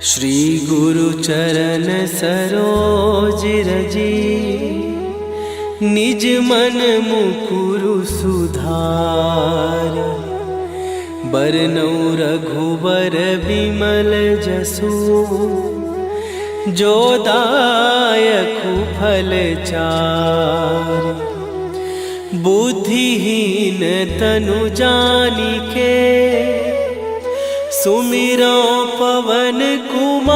श्री गुरु चरण सरोज रजी, निज मन मुकुरु सुधार। बरनौ रघुबर बिमल जसु, जो दायकु फल चार। बुद्धिहीन तनु जानिके, सुमिरो पवन कुमार।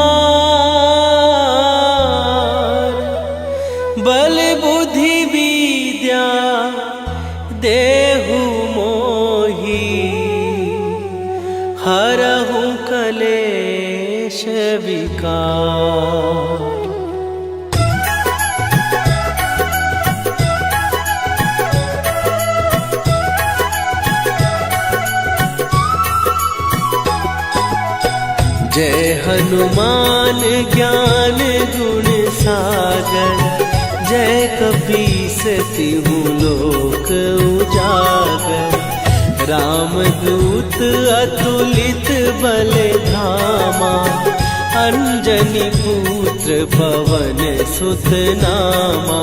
बल बुद्धि विद्या देहु मोहि, हरहु कलेश विकार। जय हनुमान ज्ञान गुण सागर, जय कपीस तिहु लोक उजागर। रामदूत अतुलित बल धामा, अंजनी पुत्र पवन सुत नामा।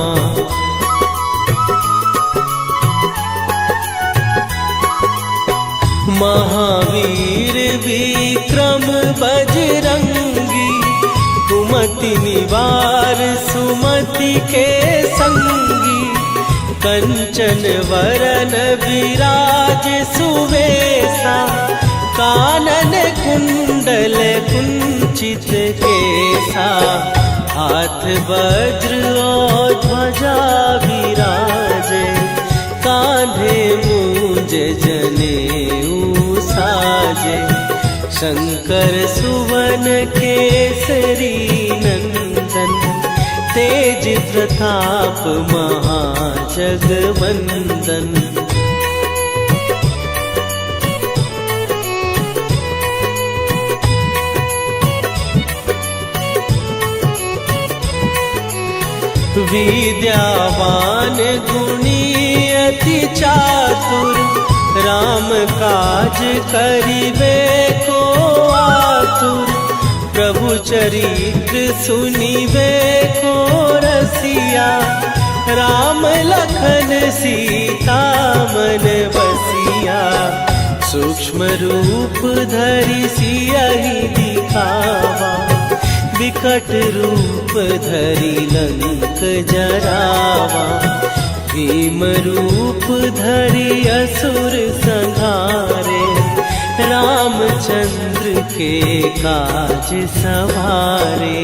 महावीर विक्रम बजरंगी, कुमति निवार सुमति के संगी। कंचन वरन विराज सुवेशा, कानन कुंडल कुंचित केसा। हाथ वज्र और ध्वजा विराजे, कांधे मूंज जनेऊ साजे। शंकर सुवन केसरी नंदन, तेज प्रताप महाजगवंदन। विद्यावान गुणी अति चातुर, राम काज करिबे को आतुर। प्रभु चरित्र सुनिबे को रसिया, राम लखन सीता मन बसिया। सूक्ष्म रूप धरि सियहि दिखावा, विकट रूप धरि लंक जरावा। भीम रूप धरि असुर संहारे, रामचंद्र के काज सवारे।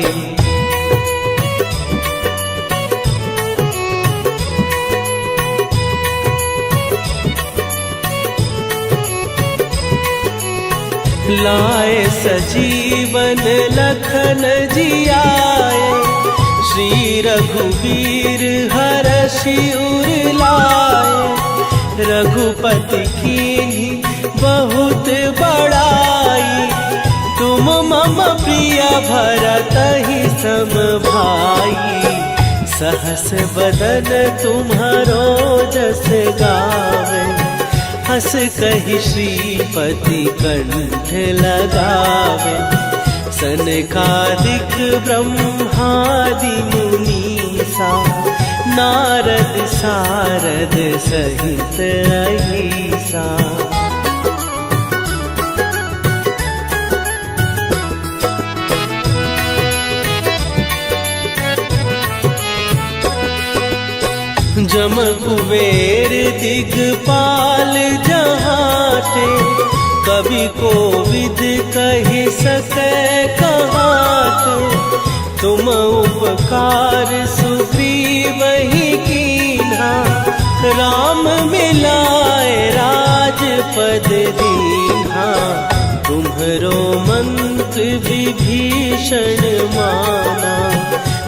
लाए सजीवन लखन जियाए, श्री रघुवीर हरषि उर लाए। रघुपति कीन्ही बहुत बड़ाई, तुम मम प्रिय भरतहि सम भाई। सहस बदन तुम्हारो जस गावे, हस कहि श्रीपति कंठ लगावे। सनकादिक ब्रह्मादि मुनीसा, नारद सारद सहित अहिसा। जम कुबेर दिगपाल जहाते, कवि कोविद कहि सकै कहाते। तुम उपकार सुग्रीवहि कीन्हा, राम मिलाए राजपद दीन्हा। तुम्हरो मंत्र विभीषण माना,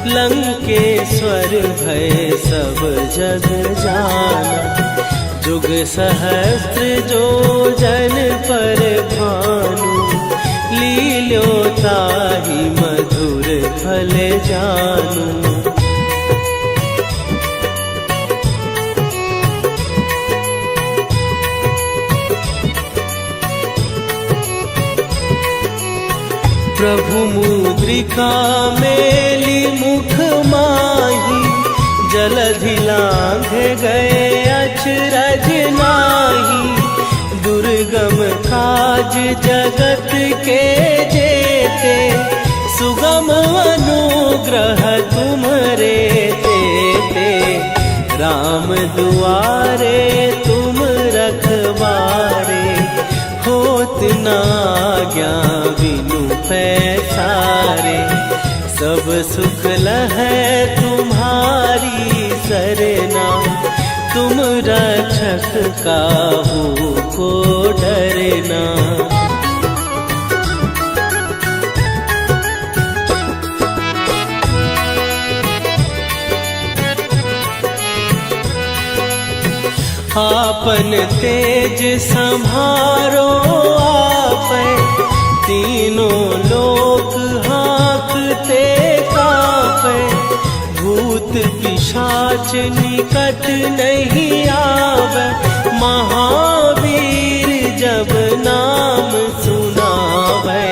लंकेश्वर भय सब जग जाना। जुग सहस्त्र जो जन पर भानु, लील्यो ताहि मधुर फल जानू। प्रभु मुद्रिका मेली मुख माही, जलधि लांघे गए अचरज नाही। दुर्गम काज जगत के जेते, सुगम अनुग्रह तुम्हरे तेते। राम दुआरे तुम रखवारे, होत न आज्ञा बिनु पैसारे। सब सुख लहै तुम्हारी सरना, तुम रक्षक काहू को डरना। आपन तेज संभारो आपै, तीनों लोक हाँकते कापै। भूत पिशाच निकट नहीं आवे, महावीर जब नाम सुनावे।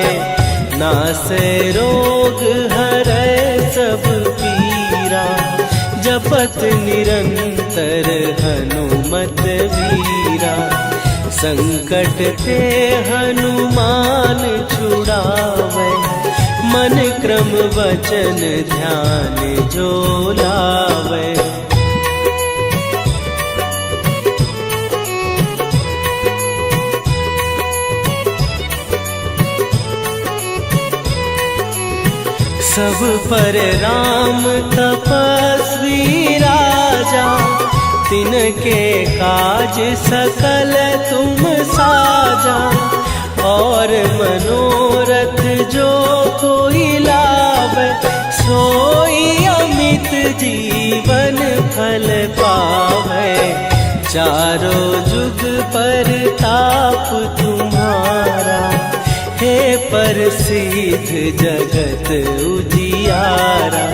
नासै रोग हरै सब पीरा, जपत निरंतर हनुमत वीरा। संकट ते हनुमान छुड़ावे, मन क्रम वचन ध्यान जो लावे। सब पर राम तपस्वी राजा, तिनके काज सकल तुम साजा। और मनोरथ जो कोई लावे, सोई अमित जीवन फल पावे। चारों जुग पर ताप तुम्हारा, हे प्रसिद्ध जगत उजियारा।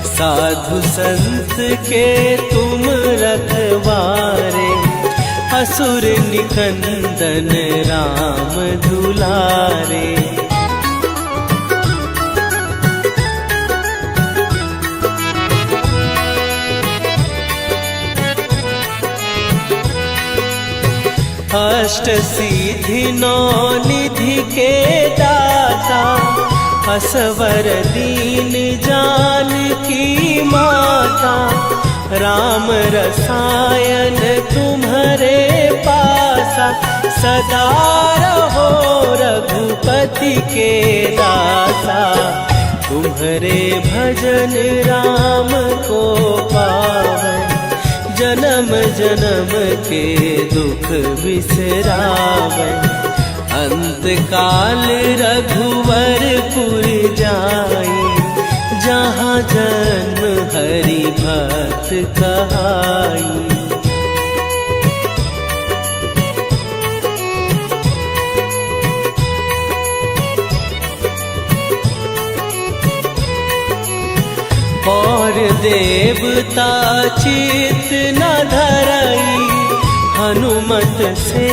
साधु संत के तुम रखवारे, असुर निकंदन राम दुलारे। अष्ट सिद्धि नौ निधि के दाता, असवर दीन जानकी माता। राम रसायन तुम्हारे पासा, सदा रहो रघुपति के दासा। तुम्हारे भजन राम को पावे, जन्म जन्म के दुख बिसरावे। अंत काल रघुवरपुर जाई, जहाँ जन्म हरि भक्त कहाई। और देवता चित न धरई, हनुमत से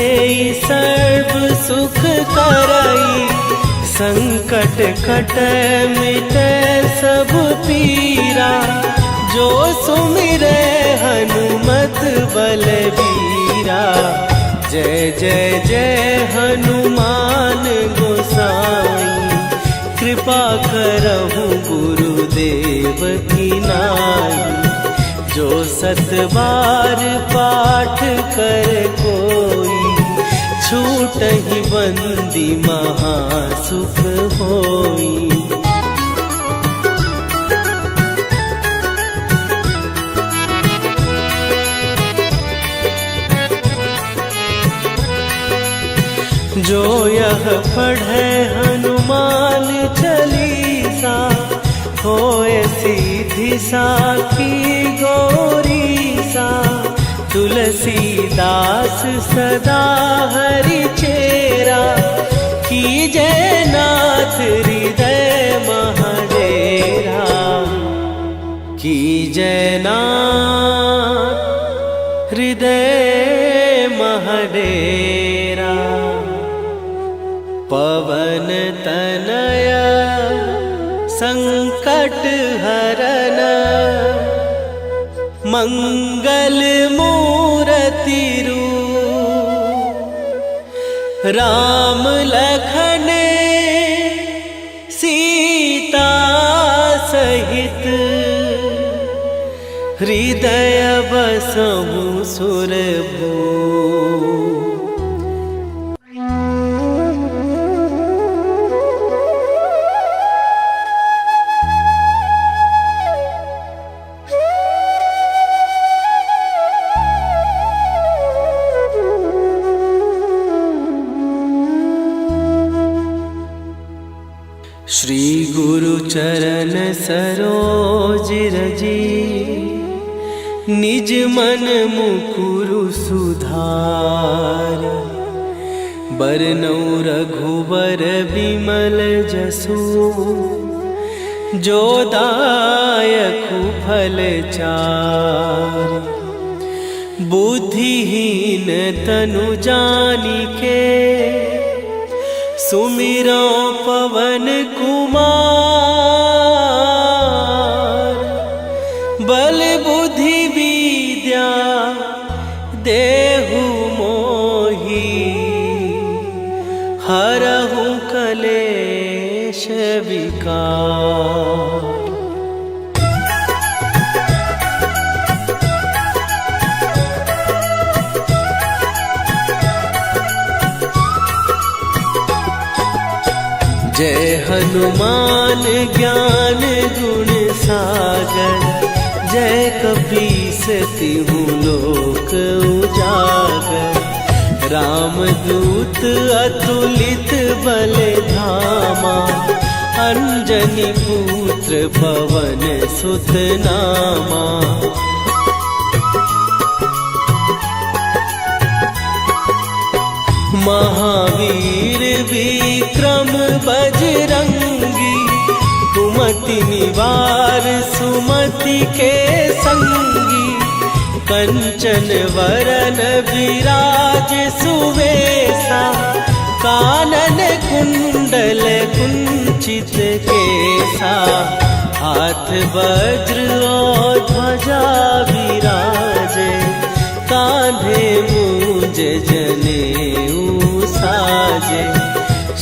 सर्व सुख करई। संकट कटै मिटै सब पीरा, जो सुमिरै हनुमत बलबीरा। जय जय जय हनुमान गोसाई, कृपा करहु गुरुदेव की नाई। जो सत बार पाठ कर कोई, छूटहि बंदी महासुख होई। जो यह पढ़े हनुमान चालीसा, होए सीधी साखी गौरीसा। तुलसीदास सदा हरि चेरा, कीजय नाथ हृदय महाडेरा। कीजय नाथ हृदय महाडेरा। पवन तनया संकट हरन मंगल मूर्ति रूप राम लखन सीता सहित हृदय बसहु सुरभू। श्री गुरु चरण सरोज रजी निज मन मुकुरु सुधार। बरनउँ रघुबर बिमल जसु जो दायकु फल चार। बुद्धिहीन तनु जानिके सुमिरो पवन कुमार। बल बुद्धि विद्या देहु मोहि हरहु कलेश विकार। जय हनुमान ज्ञान गुण सागर। जय कपीस तिहु लोक उजागर। रामदूत अतुलित बल धामा। अंजनी पुत्र पवन सुत नामा। महावीर विक्रम बजरंगी। कुमति निवार सुमति के संगी। कंचन वरन विराज सुवेशा। कानन कुंडल कुंचित केसा। हाथ वज्र और ध्वजा विराजे। कांधे मूंज जनेऊ साजे।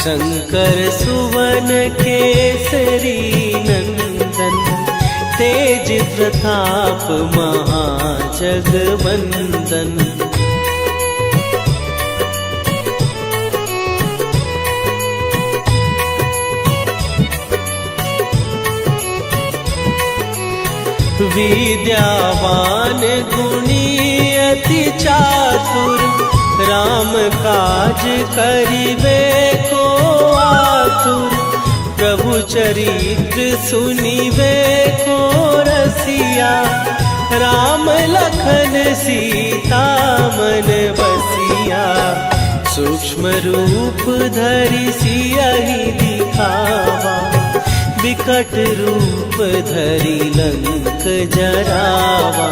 शंकर सुवन केसरी नंदन। तेज प्रताप महाजगवंदन। विद्यावान गुणी अति चातुर। राम काज करिबे को आतुर। प्रभु चरित्र सुनिबे को रसिया। राम लखन सीता मन बसिया। सूक्ष्म रूप धरि सियहि दिखावा। विकट रूप धरि लंक जरावा।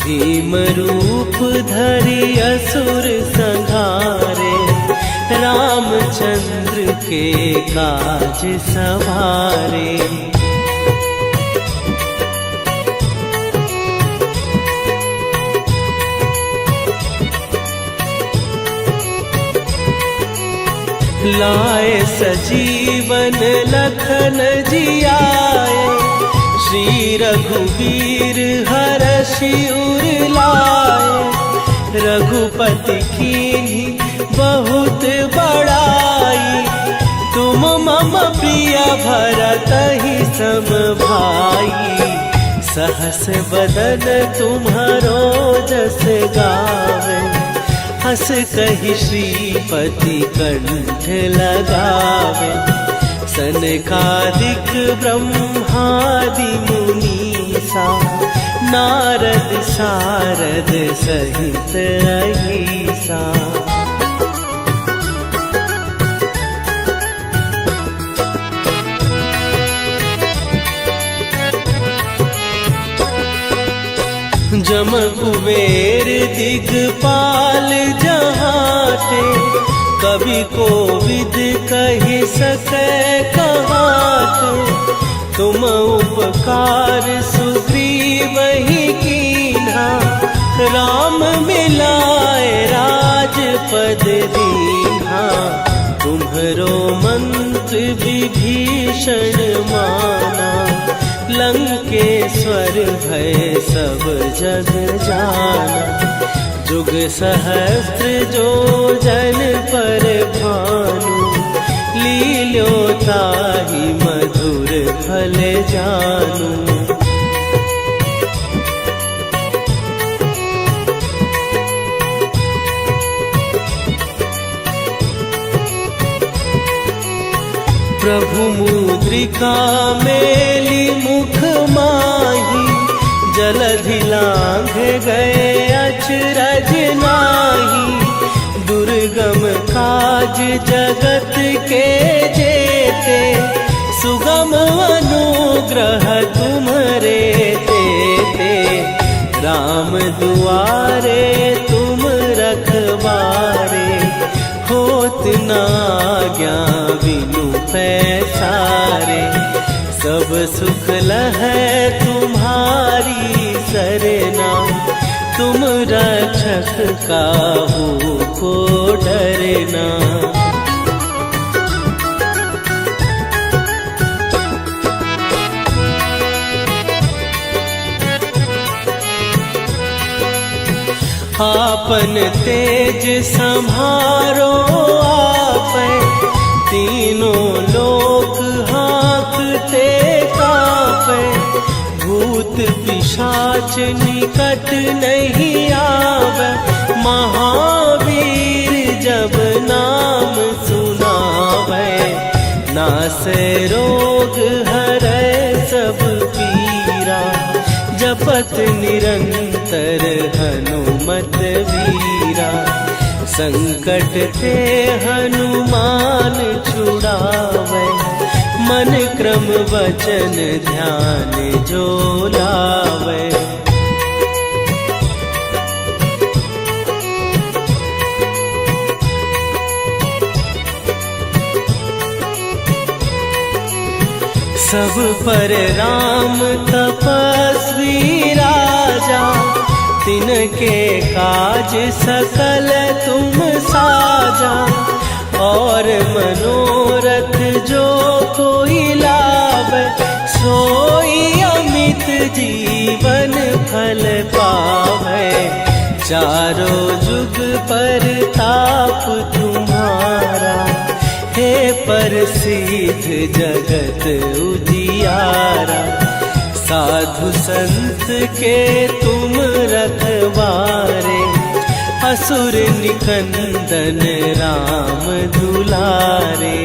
भीम रूप धरि असुर संहारे। रामचंद्र के काज सवारे। लाए सजीवन लखन जियाए। श्री रघुवीर हरषि उर लाए। रघुपति कीन्ही बहुत बड़ाई। तुम मम प्रिय भरतहि सम भाई। सहस बदन तुम्हारो जस गावे। हस कहि श्रीपति कंठ लगावे। सनकादिक ब्रह्मादि मुनीसा। नारद सारद सहित अहिसा। जम कुबेर दिगपाल जहाँ थे, कवि को विद कही सके कहात। तुम उपकार सुग्रीव ही कीन्हा, राम मिलाए राजपद दीन्हा। तुम्हरो मंत्र विभीषण माना, लंकेश्वर भय सब जग जाना। जुग सहस्त्र जो जन पर भानु, लील्यो ताहि मधुर फल जानू। प्रभु मुद्रिका मेली मुख माही, जलधि लांघ गए अचरज नाही। दुर्गम काज जगत के जेते, सुगम अनुग्रह तुम्हरे तेते। राम दुआरे तुम रखवारे, होत न आज्ञा बिनु पैसारे। सब सुख लहै तुम्हारी सरना, तुम रक्षक काहू को डरना। आपन तेज संभारो आपै, तीनों लोक हाँकते कापै। भूत पिशाच निकट नहीं आवे, महावीर जब नाम सुनावे। नासै रोग हरै सब पीरा, जपत निरंतर हनुमत वीरा। संकट ते हनुमान छुड़ावे, मन क्रम वचन ध्यान जो लावे। सब पर राम तपस्वी राजा, तिनके काज सकल तुम साजा। और मनोरथ जो कोई लावे, सोई अमित जीवन फल पावे। चारों जुग पर ताप तुम्हारा, हे प्रसिद्ध जगत उजियारा। साधु संत के तुम रखवारे, असुर निकंदन राम दुलारे।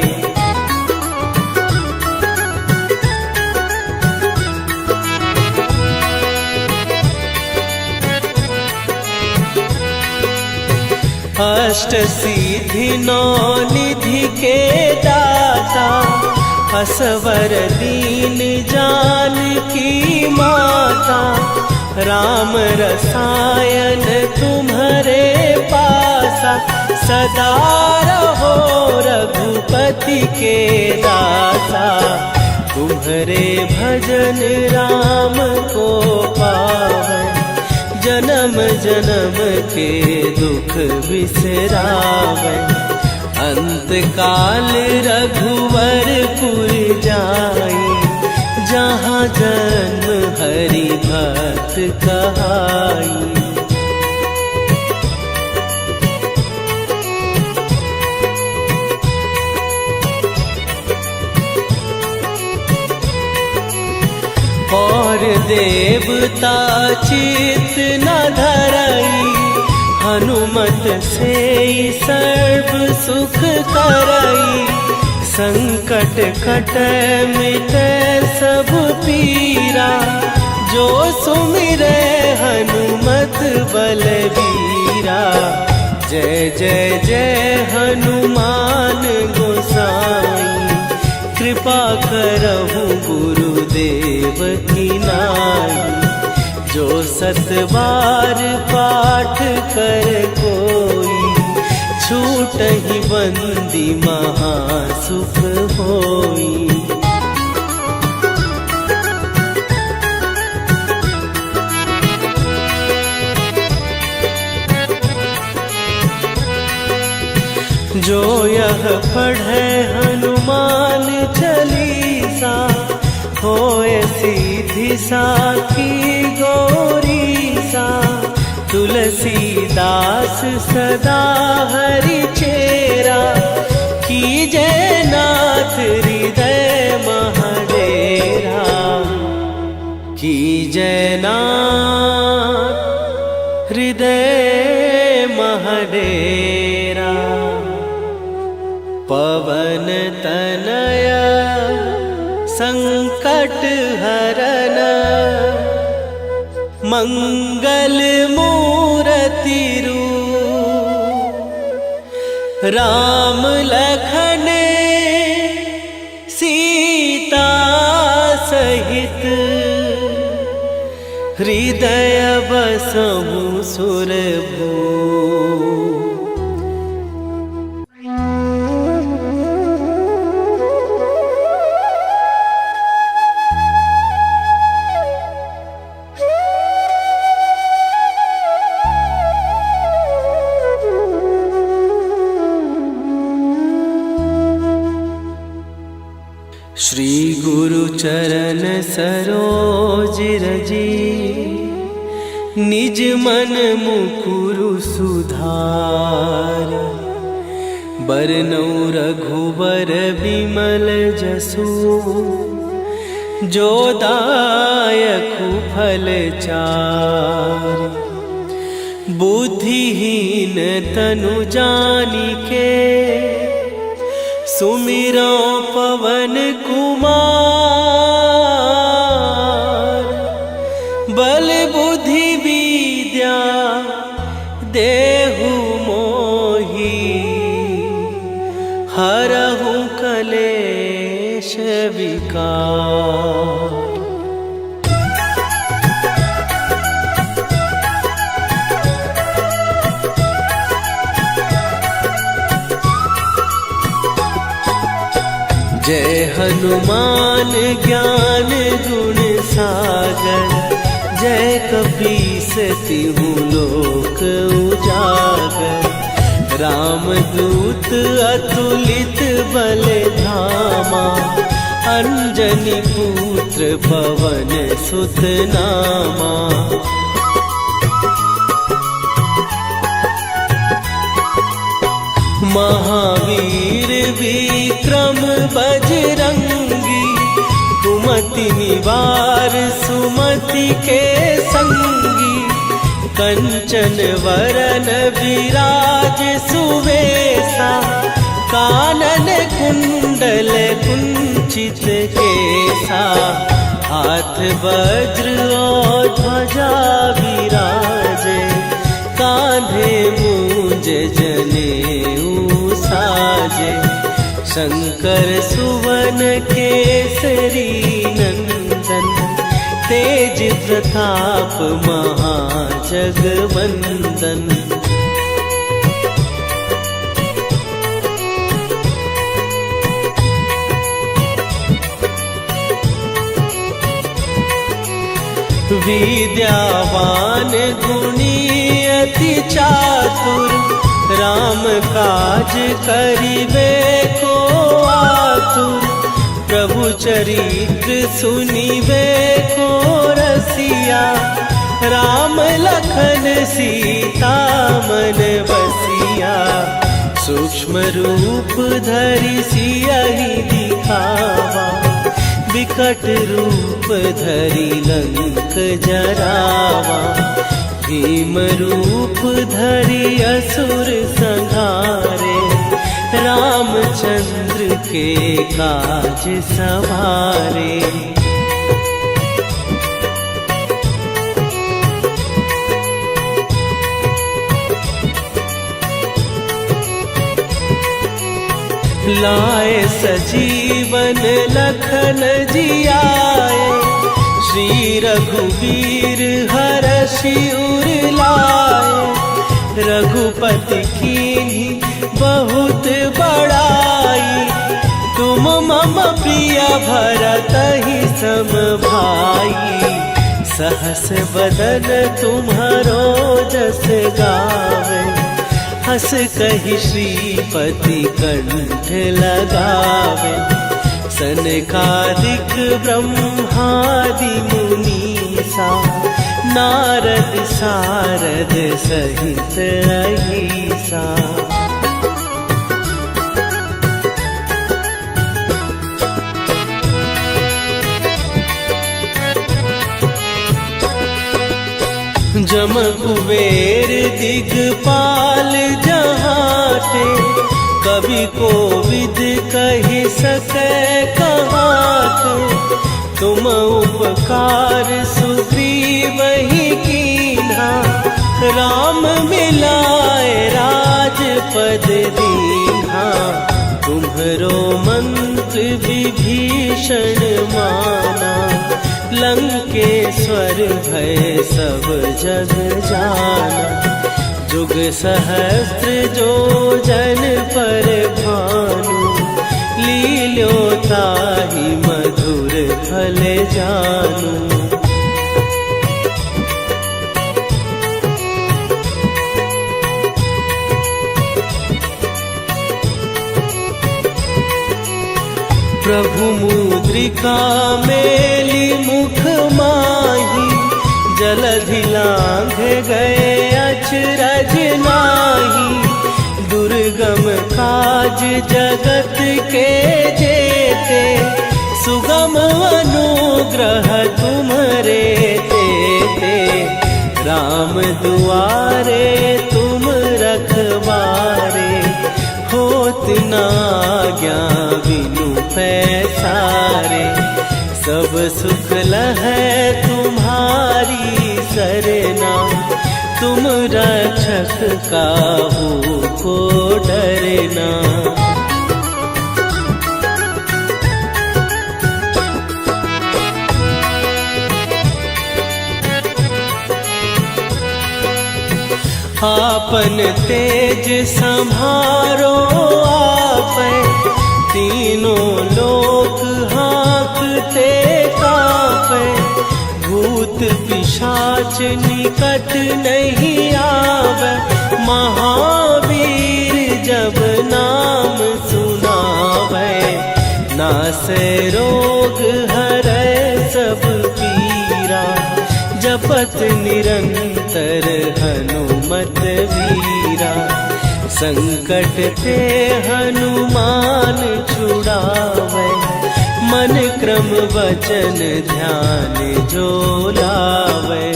अष्ट सिद्धि नौ निधि के दाता, असवर दीन जानकी माता। राम रसायन तुम्हारे पासा, सदा रहो रघुपति के दासा। तुम्हारे भजन राम को पावै, जन्म जन्म के दुख बिसरावै। अंत काल रघुवरपुर जाई, जहाँ जन्म हरि भक्त कहाई। और देवता चित न धरई, हनुमत से सर्व सुख करई। संकट कटै मिटै सब पीरा, जो सुमिरै हनुमत बलबीरा। जय जय जय हनुमान गोसाई, कृपा करहु गुरुदेव की नाई। जो 7 बार पाठ कर कोई, छूट ही बंदी महासुख होई। जो यह पढ़े हनुमान चालीसा, होए सीधी साखी गौरी सा। तुलसीदास सदा हरि चेरा, कीजय नाथ हृदय महडेरा। कीजय नाथ हृदय महडेरा। पवन तनय संकट हरन, मंगल मूरति रूप। राम लखन सीता सहित, हृदय बसहु सुरभूप। श्री गुरु चरण सरोज रजी, निज मन मुकुरु सुधार। बरनउँ रघुबर बिमल जसु, जो दायकु फल चार। बुद्धिहीन तनु जानिके, सुमिरो पवन कुमार। बल बुद्धि विद्या देहु मोहि, हरहु कलेश विकार। जय हनुमान ज्ञान गुण सागर, जय कपीस तिहु लोक उजागर। रामदूत अतुलित बल धामा, अंजनी पुत्र पवन सुत नामा। महावीर विक्रम बजरंगी, कुमति निवार सुमति के संगी। कंचन वरन विराज सुवेशा, कानन कुंडल कुंचित केसा। हाथ वज्र और ध्वजा विराजे, कांधे मूंज जनेऊ साजे। शंकर सुवन केसरी नंदन, तेज प्रताप महाजगवंदन। विद्यावान गुणी अति चातुर, राम काज करिबे को आतुर। प्रभु चरित्र सुनिबे को रसिया, राम लखन सीता मन बसिया। सूक्ष्म रूप धरि सियहि दिखावा, विकट रूप धरि लंक जरावा। भीम रूप धरि असुर संहारे, रामचंद्र के काज सवारे। लाए सजीवन लखन जियाए, श्री रघुवीर हरषि उर लाए, रघुपति कीन्ही बहुत बड़ाई। तुम मम प्रिय भरतहि सम भाई, सहस बदन तुम्हारो जस गावे। हस कहि श्रीपति कंठ लगावे, सनकादिक ब्रह्मादि मुनीसा, नारद सारद सहित अहिसा। जम कुबेर दिगपाल जहाते, कवि कोविद कहि सकै कहाते। तुम उपकार सुग्रीवहि कीन्हा, राम मिलाए राजपद दीन्हा। तुम्हरो मंत्र विभीषण माना, लंकेश्वर भय सब जग जाना। जुग सहस्त्र जो जन पर भानु, लील्यो ताहि मधुर फल जानू। प्रभु मुद्रिका मेली मुख माही, जलधि लांघ गए अचरज नाही। दुर्गम काज जगत के जेते, सुगम अनुग्रह तुम्हरे तेते। राम दुआरे तुम रखवारे, होत न आज्ञा बिनु पैसारे। सब सुख लहै तुम्हारी सरना, तुम रक्षक काहू को डरना। आपन तेज संभारो आपै, तीनों लोक हाँकते कापै। भूत पिशाच निकट नहीं आवे, महावीर जब नाम सुनावे। नासै रोग हरै सब पीरा, जपत निरंतर हनुमत वीरा। संकट ते हनुमान छुड़ावे, मन क्रम वचन ध्यान जो लावे।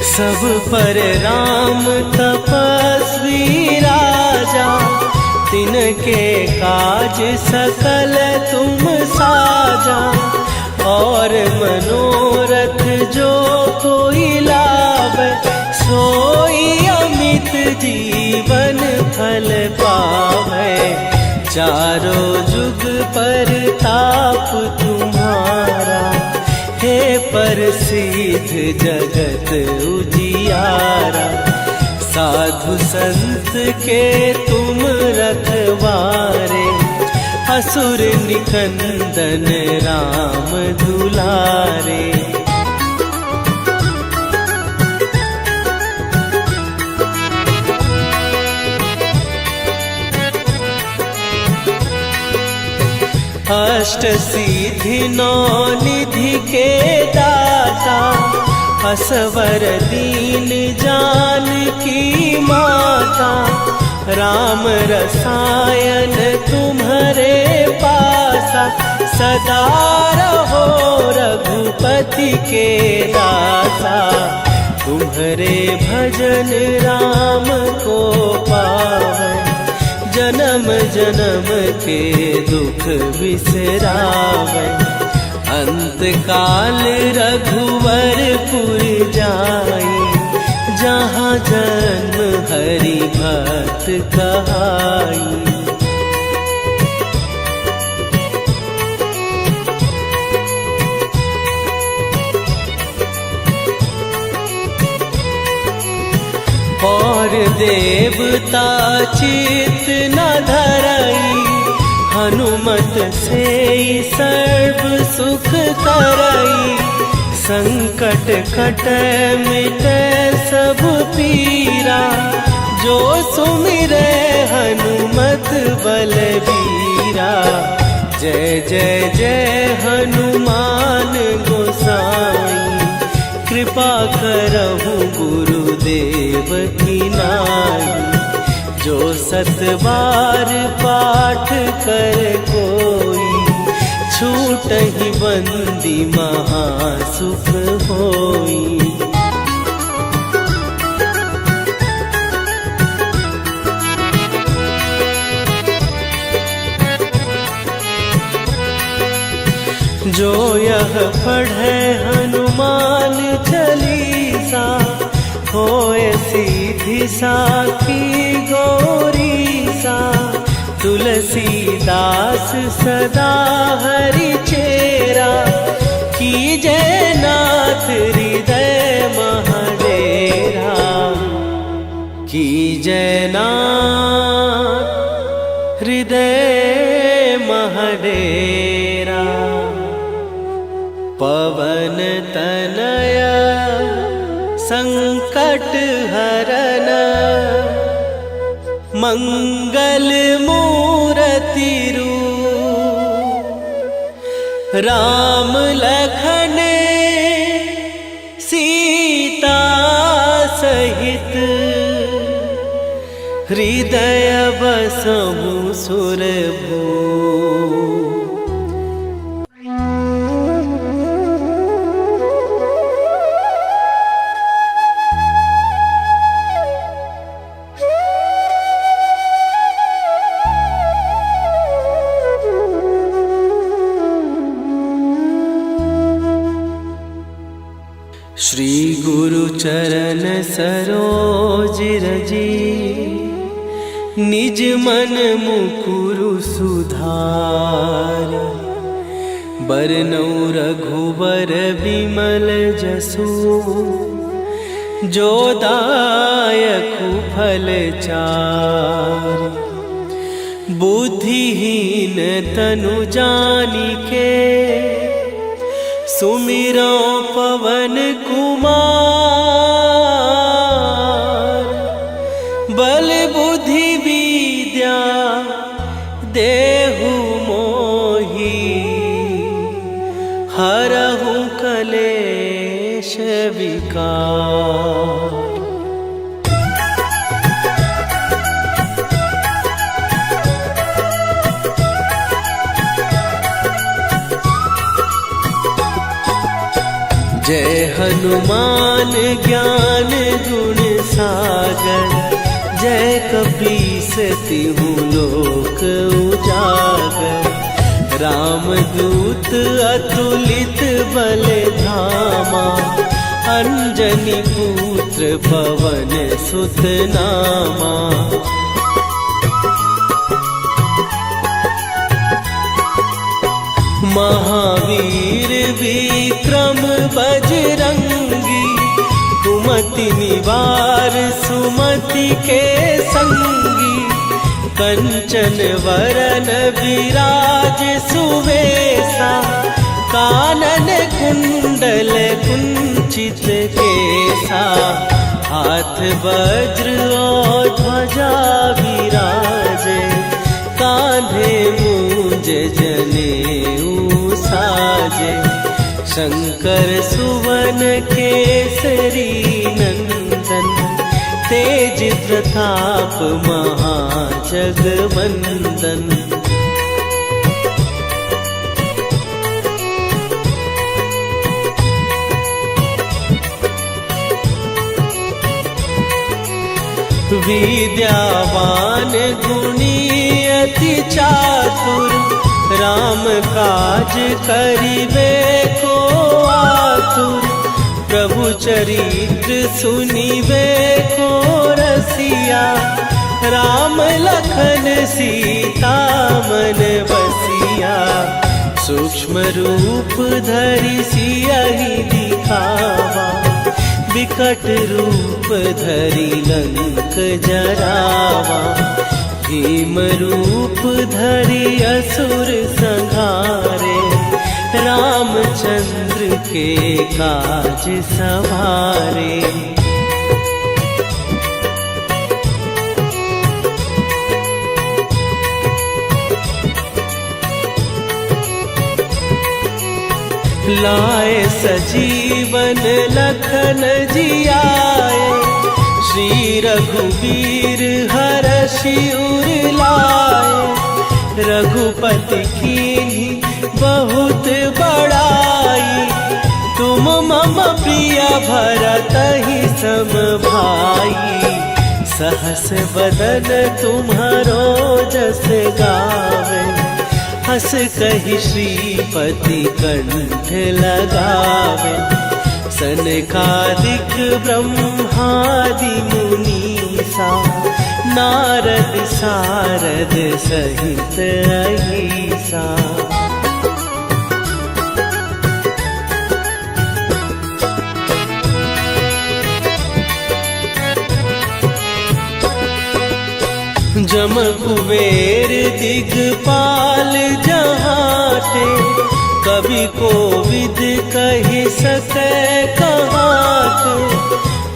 सब पर राम तपस्वी राजा, तिनके काज सकल तुम साजा। और मनोरथ जो कोई लावे, सोई अमित जीवन फल पावे। चारों जुग पर ताप तुम्हारा, हे प्रसिद्ध जगत उजियारा। साधु संत के तुम रखवारे, असुर निकंदन राम दुलारे। अष्ट सिद्धि नौ निधि के दाता, असवर दीन जानकी माता। राम रसायन तुम्हारे पासा, सदा रहो रघुपति के दासा। तुम्हारे भजन राम को पावे, जन्म जन्म के दुख बिसरावे। अंत काल रघुवर पुर जाई, जहाँ जन्म हरि भक्त कहाई। और देवता चित न धरई, हनुमत से सर्व सुख करई। संकट कट मिटे सब पीरा, जो सुमिरे हनुमत बलबीरा। जय जय जय हनुमान गोसाई, कृपा करहु गुरुदेव की नाई। जो 7 बार पाठ कर कोई, छूटहि बंदी महासुख होई। जो यह पढ़े हनुमान चालीसा, होए सीधी साखी गौरीसा। तुलसीदास सदा हरि चेरा, कीजय नाथ हृदय महडेरा। कीजय नाथ हृदय महडेरा। पवन तनय संकट हरन, मंगल मूरति रूप। राम लखन सीता सहित, हृदय बसहु सुरभूप। श्री गुरु चरण सरोज रजी, निज मन मुकुरु सुधार। बरनउँ रघुबर बिमल जसु, जो दायकु फल चारि। बुद्धिहीन तनु जानिके, सुमिरो पवन कुमार। बल बुद्धि विद्या देहु मोहि, हरहु कलेश विकार। जय हनुमान ज्ञान गुण सागर, जय कपीस तिहु लोक उजागर। रामदूत अतुलित बल धामा, अंजनी पुत्र पवन सुत नामा। महावीर विक्रम बजरंगी, कुमति निवार सुमति के संगी। कंचन वरन विराज सुवेशा, कानन कुंडल कुंचित केसा। हाथ वज्र और ध्वजा विराजे, कांधे मूंज जनेऊ साजे। शंकर सुवन केसरी नंदन, तेज प्रताप महाजगवंदन। विद्यावान गुणी अति चातुर, राम काज करिबे को आतुर। प्रभु चरित्र सुनिवे को रसिया, राम लखन सीता मन बसिया। सूक्ष्म रूप धरि सियहि दिखावा, विकट रूप धरि लंक जरावा। भीम रूप धरि असुर संहारे, रामचंद्र के काज सवारे। लाए सजीवन लखन जियाए, श्री रघुवीर हरषि उर लाए। रघुपति कीन्ही बहुत बड़ाई, तुम मम प्रिय भरतहि सम भाई। सहस बदन तुम्हारो जस गावे, हस कहि श्रीपति कंठ लगावे। सनकादिक ब्रह्मादि मुनीसा, नारद सारद सहित अहिसा। जम कुबेर दिगपाल जहाते, कवि कोविद कहि सकै कहाते।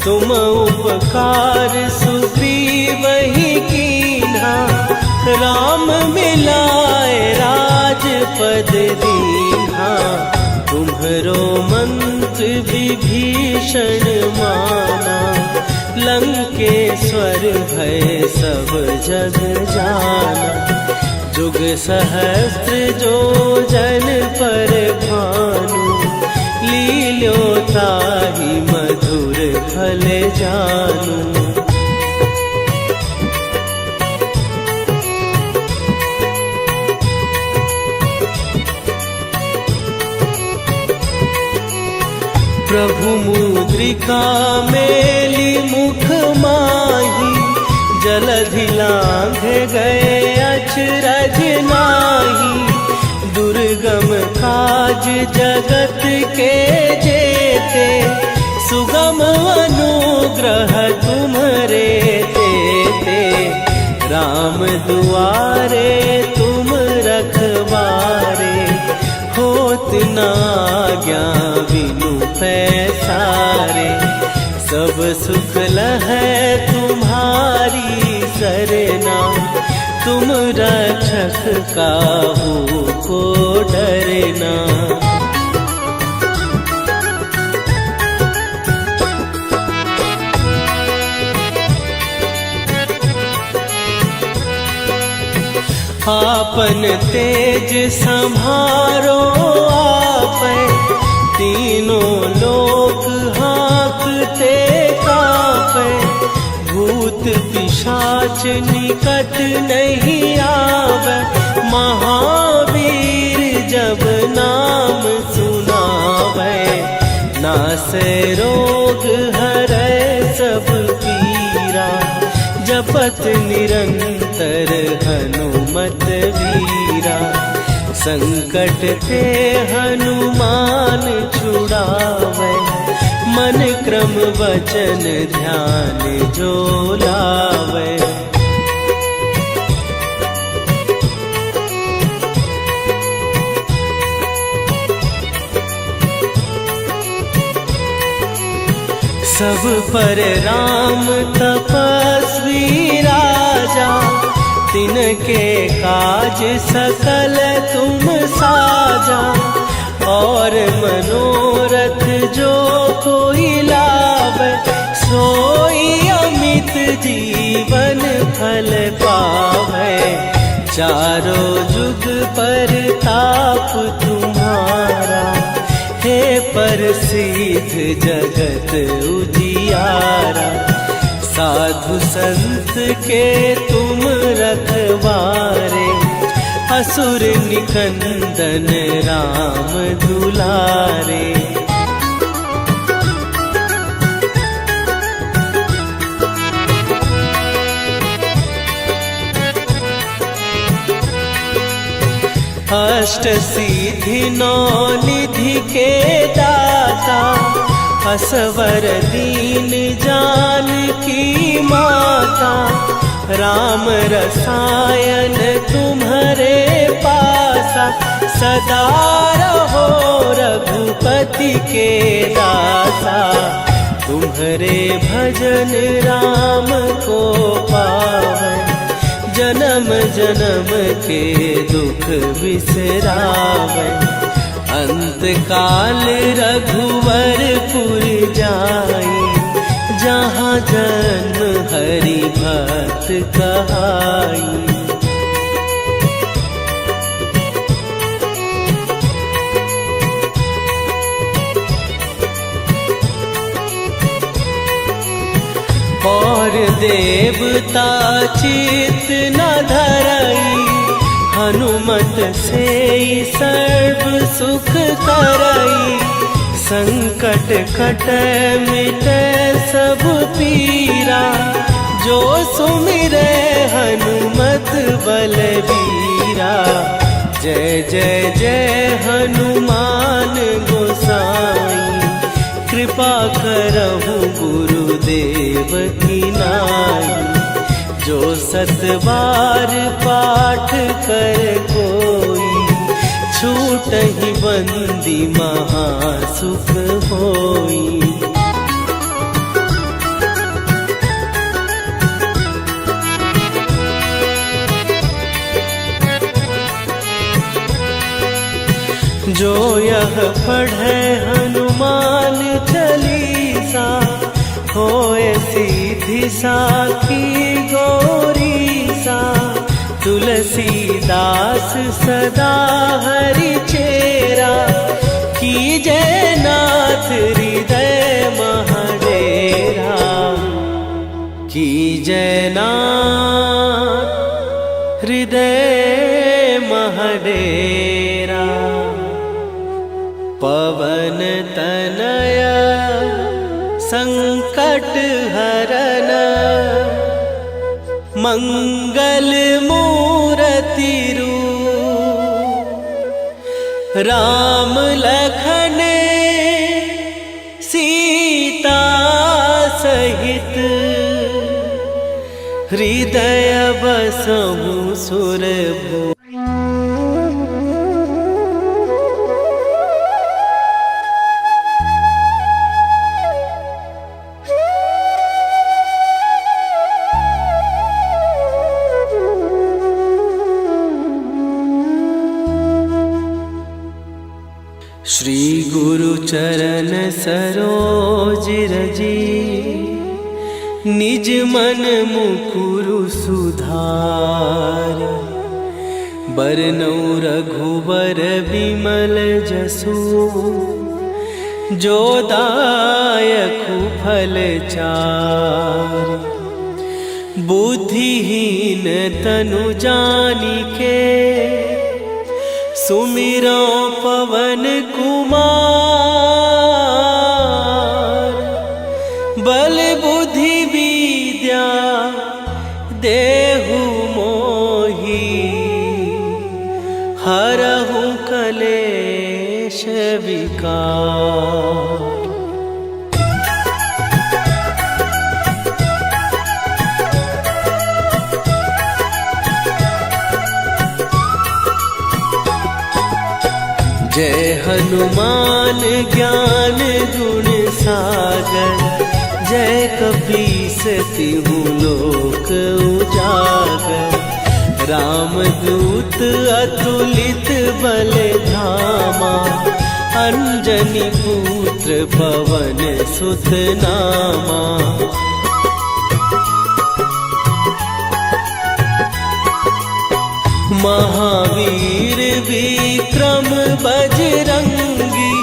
तुम उपकार सुग्रीवहि कीन्हा, राम मिलाए राजपद दीन्हा। तुम्हरो मंत्र विभीषण माना, लंकेश्वर भय सब जग जाना। जुग सहस्त्र जो जन पर भानु, लील्यो ताहि मधुर फल जानू। प्रभु मुद्रिका मेली मुख माही, जलधि लांघ गए अचरज नाही। दुर्गम काज जगत के जेते, सुगम अनुग्रह तुम्हरे तेते। राम दुआरे तुम रखवारे, होत न आज्ञा बिनु पैसारे। सब सुख लहै तुम्हारी सरना, तुम रक्षक काहू को डरना। आपन तेज संभारो आपै, तीनों लोक हाँकते कापै। भूत पिशाच निकट नहीं आवे, महावीर जब नाम सुनावे। नासै रोग हरै सब पीरा, जपत निरंतर हनुमत वीरा। संकट ते हनुमान छुड़ावे, मन क्रम वचन ध्यान जो लावे। सब पर राम तपस्वी राजा, तिनके काज सकल तुम साजा। और मनोरथ जो कोई लावे, सोई अमित जीवन फल पावे। चारों जुग पर ताप तुम्हारा, हे प्रसिद्ध जगत उजियारा। साधु संत के तुम रखवारे, असुर निकंदन राम दुलारे। अष्ट सिद्धि नौ निधि के दाता, असवर दीन जानकी माता, राम रसायन तुम्हारे पासा, सदा रहो रघुपति के दासा। तुम्हारे भजन राम को पावन, जन्म जन्म के दुख बिसरावे। अंत काल रघुवरपुर जाई, जहाँ जन्म हरि भक्त कहाई। और देवता चित न धरई, हनुमत से सर्व सुख करई। संकट कट मिट सब पीरा, जो सुमिरे हनुमत बलबीरा। जय जय जय हनुमान गोसाई, कृपा करहु गुरुदेव की नाई। जो सत बार पाठ कर कोई, छूटहि बंदी महासुख होई। जो यह पढ़े हनुमान चालीसा, होए सीधी साखी गौरीसा। तुलसीदास सदा हरि चेरा, कीजय नाथ हृदय महडेरा। कीजय नाथ हृदय महडेरा। पवन तनय संकट हरन, मंगल मूरति रूप। राम लखन सीता सहित, हृदय बसहु सुरभूप। श्री गुरु चरण सरोज रजी, निज मन मुकुरु सुधार। बरनउँ रघुबर बिमल जसु, जो दायकु फल चार। बुद्धिहीन तनु जानिके, सुमिरो पवन कुमार। बल बुद्धि विद्या देहु मोहि, हरहु कलेश विकार। जय हनुमान ज्ञान गुण सागर, जय कपीस तिहु लोक उजागर। रामदूत अतुलित बल धामा, अंजनी पुत्र पवन सुत नामा। महावीर विक्रम बजरंगी,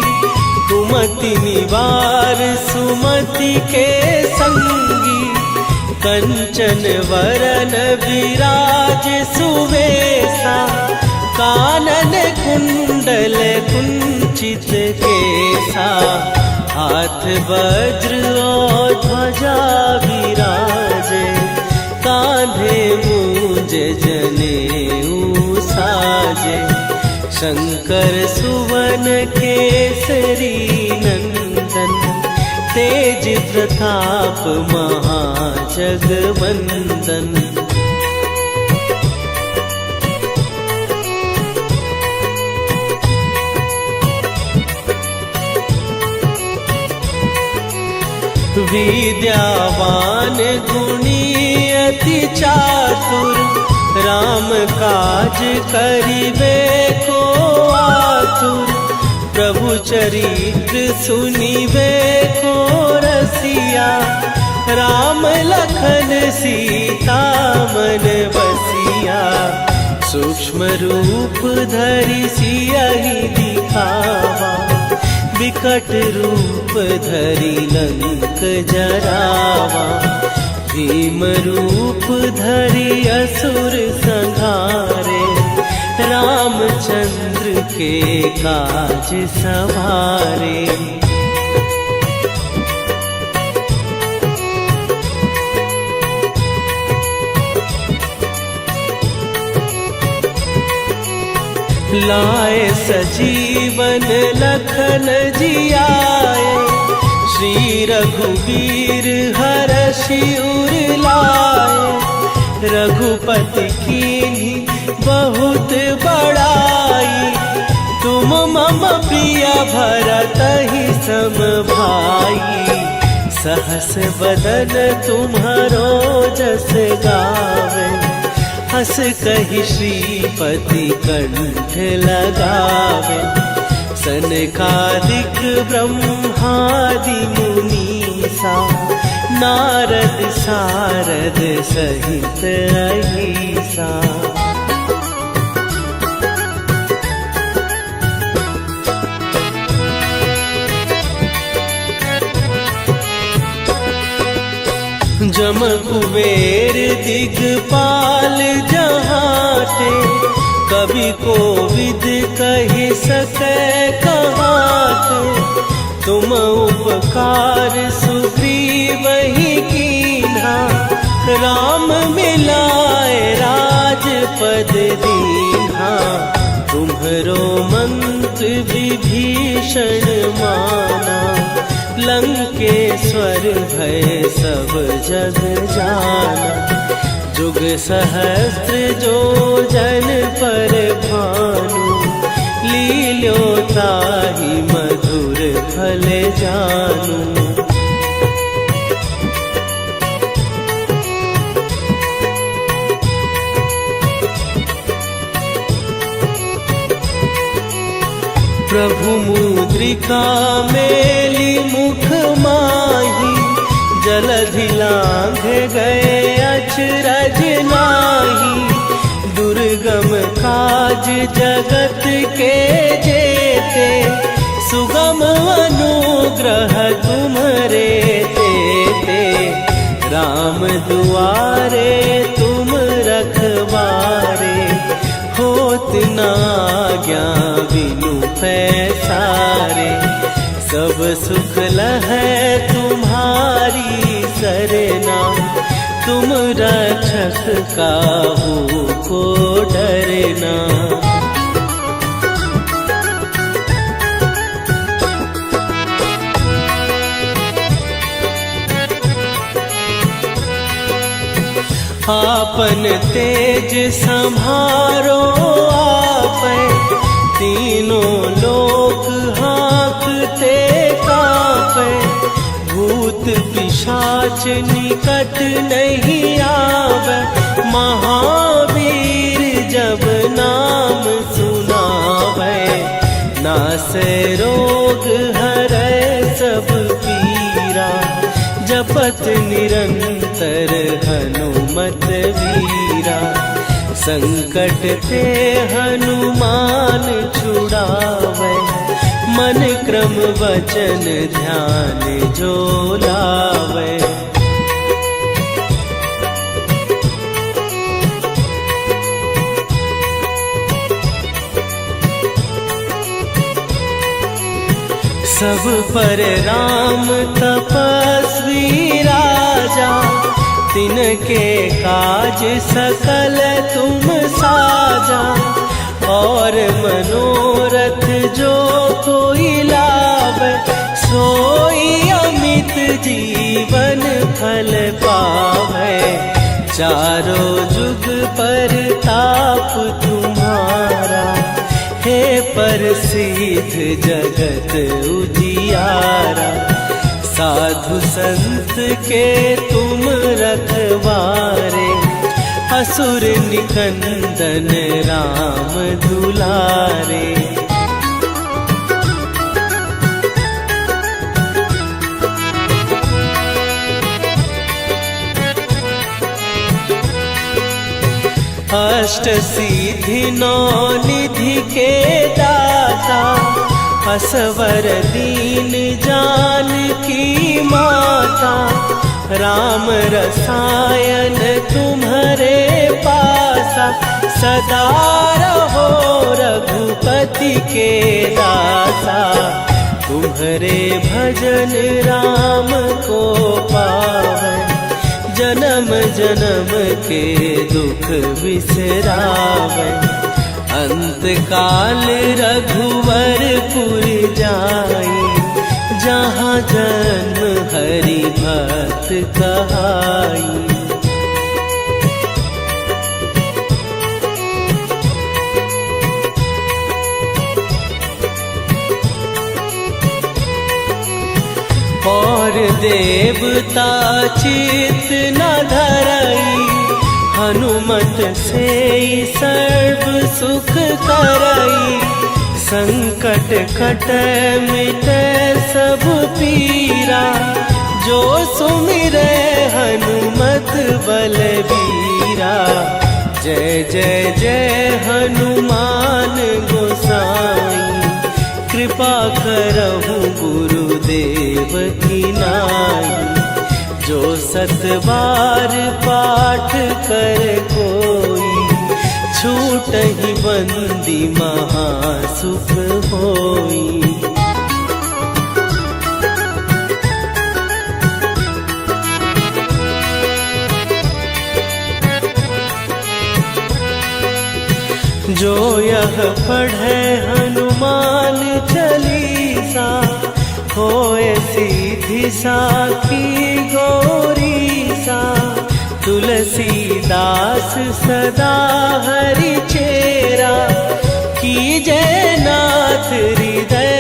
कुमति निवार सुमति के संगी। कंचन वरन विराज सुवेशा, कानन कुंडल कुंचित केसा। हाथ वज्र और ध्वजा विराजे, कांधे मूंज जनेऊ साजे। शंकर सुवन केसरी नंदन, तेज प्रताप महाजगवंदन। विद्यावान गुणी अति चातुर, राम काज करिबे को आतुर। प्रभु चरित्र सुनिबे को रसिया, राम लखन सीता मन बसिया। सूक्ष्म रूप धरि सियहि दिखावा, विकट रूप धरि लंक जरावा। भीम रूप धरि असुर संहारे, रामचंद्र के काज सवारे। लाए सजीवन लखन जियाए, श्री रघुवीर हरषि उर लाए। रघुपति कीन्ही बहुत बड़ाई, तुम मम प्रिय भरतहि सम भाई। सहस बदन तुम्हारो जस गावे, हस कहि श्रीपति कंठ लगावे। सनकादिक ब्रह्मादि मुनीसा, नारद सारद सहित अहिसा। जम कुबेर दिगपाल जहाते, कवि कोविद कहि सकै कहाते। तुम उपकार सुग्रीवहि कीन्हा, राम मिलाए राजपद दीन्हा। तुम्हरो मंत्र विभीषण माना, लंकेश्वर भय सब जग जाना। जुग सहस्त्र जो जन पर भानु, लील्यो ताहि मधुर फल जानू। प्रभु मुद्रिका मेली मुख माही, जलधि लांघ गए अचरज नाही। दुर्गम काज जगत के जेते, सुगम अनुग्रह तुम्हरे तेते। राम दुआरे तुम रखवारे, होत न आज्ञा बिनु पैसारे। सब सुख लहै तुम्हारी सरना, तुम रक्षक काहू को डरना। आपन तेज संभारो आपै, तीनों लोक हाँकते कांपै। भूत पिशाच निकट नहीं आवे, महावीर जब नाम सुनावे। नासै रोग हरै सब पीरा, जपत निरंतर हनुमत वीरा। संकट ते हनुमान छुड़ावे, मन क्रम वचन ध्यान जो लावे। सब पर राम तपस्वी राजा, तिनके काज सकल तुम साजा। और मनोरथ जो कोई लावे, सोई अमित जीवन फल पावे। चारों जुग पर ताप तुम्हारा, हे प्रसिद्ध जगत उजियारा। साधु संत के तुम रखवारे, असुर निकंदन राम दुलारे। अष्ट सिद्धि नौ निधि के दाता, असवर दीन जानकी माता। राम रसायन तुम्हारे पासा, सदा रहो रघुपति के दासा। तुम्हारे भजन राम को पावे, जन्म जन्म के दुख बिसरावे। अंत काल रघुवरपुर जाई, जहाँ जन्म हरि भक्त कहाई। और देवता चित न धरई, हनुमत से सर्व सुख करई। संकट कटे मिटे सब पीरा, जो सुमिरे हनुमत बलबीरा। जय जय जय हनुमान गोसाई, कृपा करहु गुरुदेव की नाई। जो सत बार पाठ कर कोई, छूटहि बंदी महासुख होई। जो यह पढ़े हनुमान चालीसा, होए सीधी साखी गौरीसा। तुलसीदास सदा हरि चेरा, कीजय नाथ हृदय